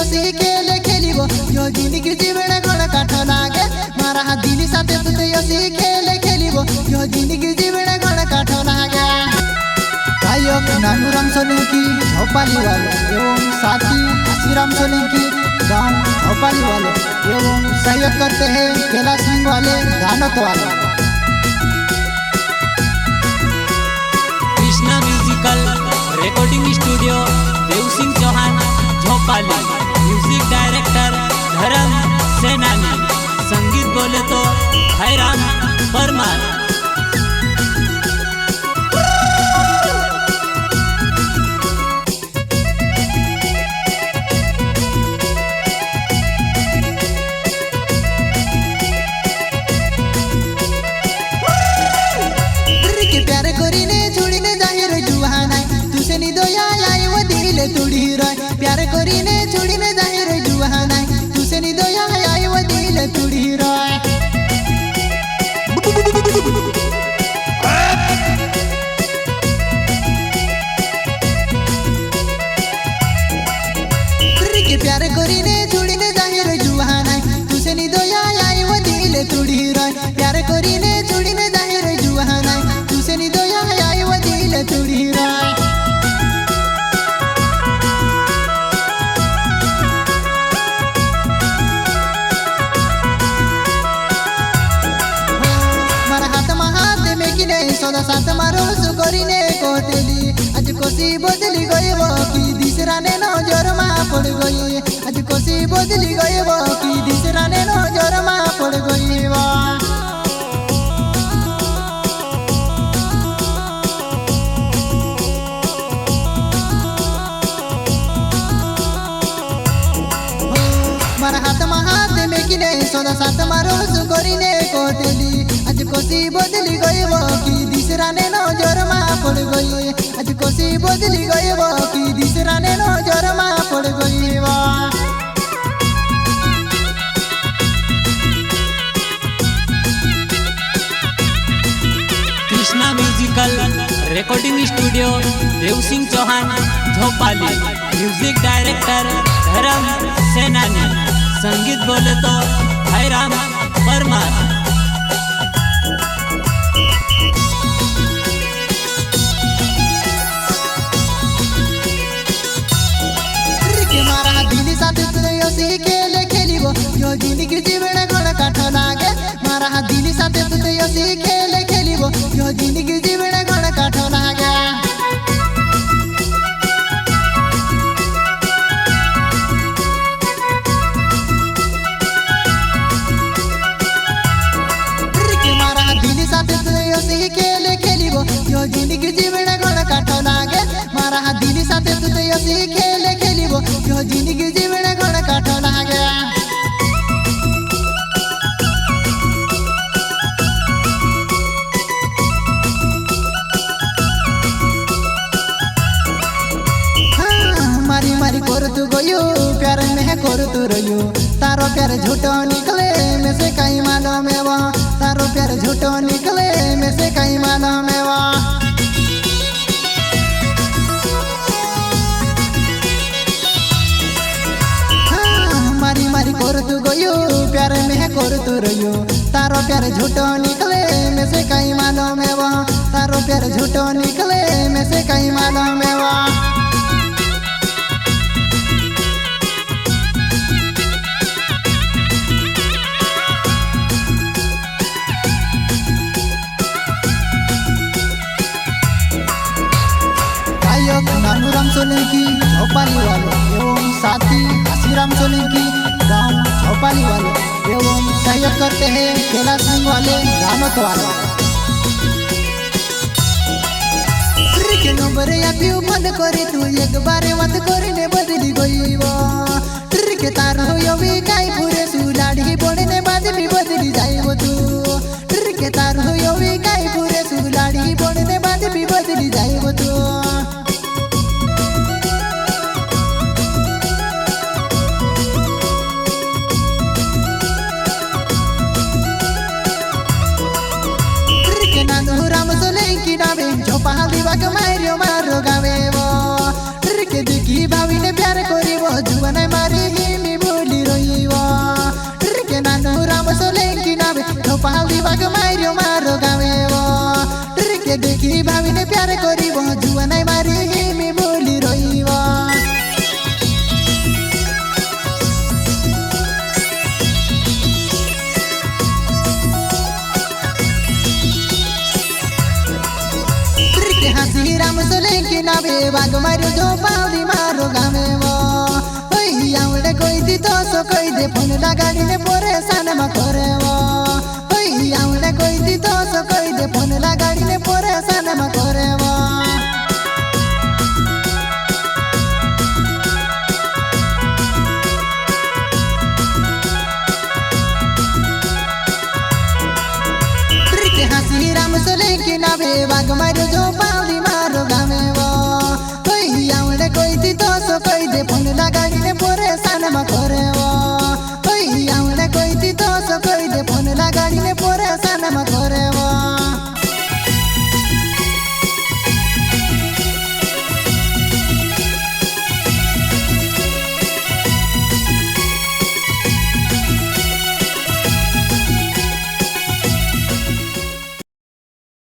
यसी खेले खेलिबो यो जिंदगी जीवन घण काठ लागे मारा दिल साथे तुते यसी खेले खेलिबो यो जिंदगी जीवन घण काठ लागे गायक नानुराम सोलंकी झोपाली वाले एवं साथी आशीराम सोलंकी गांव झोपाली वाले एवं सहयोग करते हैं कैलाश सिंह वाले दानत वाले। Krishna musical recording studio Dev Singh Chauhan झोपाली। Music director धर्म सेनानी। संगीत बोले तो हैराम परमार। प्यार करीने छोड़ीने जाहिर जुहाना तुसे नी दया आई वो दिल तुड़ी रय प्यार करीने छोड़ीने जाहिर जुहाना तुसे नी दया आई वो दिल तुड़ी रय प्यार करीने छोड़ीने जाहिर जुहाना तुसे नी दया आई वो दिल तुड़ी रय प्यार करीने छोड़ीने जाहिर जुहाना तुसे नी दया आई वो दिल तुड़ी रय मारा हाथ में किने सदा साथ मारो सुकरीने कोतेली आज कोसी बदली गए वो की दिसरा ने नजर मा पड़ गई आज कोसी बदली गए वो की दिसरा ने नजर मा पड़ गई वो मारा हाथ में किने सदा साथ मारो सुकरीने कोतेली आज कोसी बदली गए वो की दिसरा ने नजर मा पड़ गई आज कोसी बदली गए वो की दिसरा ने नजर मा पड़ गई वो Krishna musical recording studio Dev Singh Chauhan झोपाली। Music director धर्म सेनानी। संगीत बोले तो हैराम परमार। मारा दिल साथे तुते यसी खेले खेलिबो यो जिंदगी जीवन घण काठ लागे मारा दिल साथे तुते यसी खेले खेलिबो यो जिंदगी जीवन घण काठ लागे मारा दिल साथे तुते यसी खेले खेलिबो यो जिंदगी जीवन घण काठ लागे मारा दिल साथे तुते यसी खेले खेलिबो यो जिंदगी जीवन घण काठ लागे मारी मारी करतु गयो प्यार में करतु रहियो तारो प्यार झूठो निकले में से कहीं मालूम है वो तारो प्यार झूठो निकले में से कहीं मालूम है वो मारी मारी करतु गयो प्यार में करतु रहियो तारो प्यार झूठो निकले में से कहीं मालूम है वो तारो प्यार झूठो निकले में से कहीं मालूम है वो नानुराम सोलंकी झोपाली वाले एवं साथी आशीराम सोलंकी गांव झोपाली वाले एवं सहयोग करते हैं कैलाश सिंह वाले दानत वाले। नंबर या बंद करे तू एक बार मत करने बदली गई वो ट्रिक तार हो यो भी काई पूरे सुलाड़ी बोलने बाद भी बदली जाए वो तू ट्रिक तार हो यो भी काई पूरे सुलाड़ी बोलने बाद भी बदली जाए वो तू नानुराम सोलंकी नावे झोपाली बाग मारो मारो गावे वो ट्रिक देखी भाभी ने नावे बाग मारो जो पावली मारो गामे वो ओई आवड़े कोई दी तो सो कोई दे फोन लगाड़ी ने परेशान मा करे वो ओई आवड़े कोई दी तो सो कोई दे फोन लगाड़ी ने परेशान मा करे वो हसी राम सोले की नावे बाग मारो जो पावली मारो गामे वो कोई आवड़े कोई दी तो सो कोई दे फोन लगाड़ी ने परेशान मा करे वो